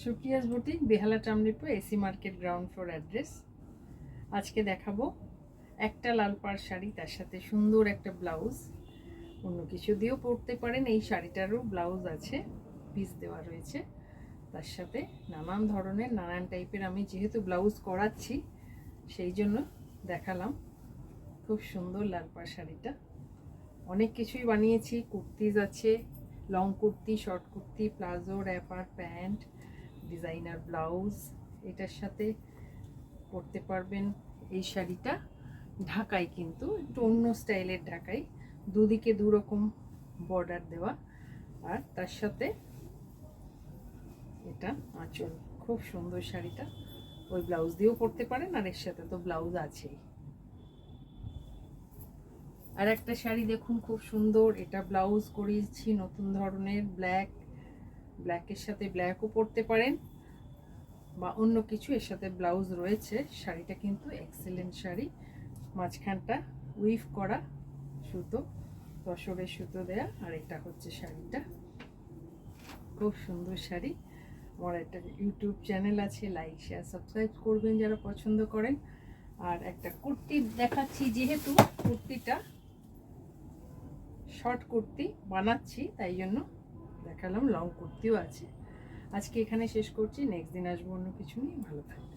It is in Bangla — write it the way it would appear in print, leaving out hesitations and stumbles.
সুপ্রিয়াস বুটিক, বেহালা টামরিপো, AC market, ground floor address. আজকে দেখাবো একটা লাল পাড় শাড়ি, তার সাথে সুন্দর একটা ব্লাউজ। অন্য কিছু দিয়েও পরতে পারেন। এই শাড়িটারও ব্লাউজ আছে, পিস দেওয়া রয়েছে। তার সাথে নানান ধরনের নানান টাইপের আমি যেহেতু ব্লাউজ করাচ্ছি সেই জন্য দেখালাম। খুব সুন্দর লাল পাড় শাড়িটা। অনেক কিছুই বানিয়েছি, কুর্তিজ আছে, long kurti, short kurti, palazzo, wrapper, pant, designer blouse. এটার সাথে পরতে পারবেন। এই শাড়িটা ঢাকাই, কিন্তু একটু অন্য স্টাইলের ঢাকাই, দুদিকে দুরকম বর্ডার দেওয়া। আর তার সাথে এটা আঁচল। খুব সুন্দর শাড়িটা, ওই ব্লাউজ দিয়েও পরতে পারেন, আর এর সাথে তো ব্লাউজ আছেই। আর একটা শাড়ি দেখুন, খুব সুন্দর। এটা ব্লাউজ করিয়েছি নতুন ধরনের, ব্ল্যাকের সাথে ব্ল্যাকও পরতে পারেন, বা অন্য কিছু এর সাথে ব্লাউজ রয়েছে। শাড়িটা কিন্তু এক্সেলেন্ট শাড়ি। মাঝখানটা উইভ করা সুতো, তসরের সুতো দেয়া। আর এটা হচ্ছে শাড়িটা, খুব সুন্দর শাড়ি। আমার একটা ইউটিউব চ্যানেল আছে, লাইক শেয়ার সাবস্ক্রাইব করবেন যারা পছন্দ করেন। আর একটা কুর্তি দেখাচ্ছি, যেহেতু কুর্তিটা শর্ট কুর্তি বানাচ্ছি তাই জন্য দেখালাম। লং কুর্তিও আছে। আজকে এখানে শেষ করছি, নেক্সট দিন আসবো অন্য কিছু নিয়ে। ভালো থাকবে।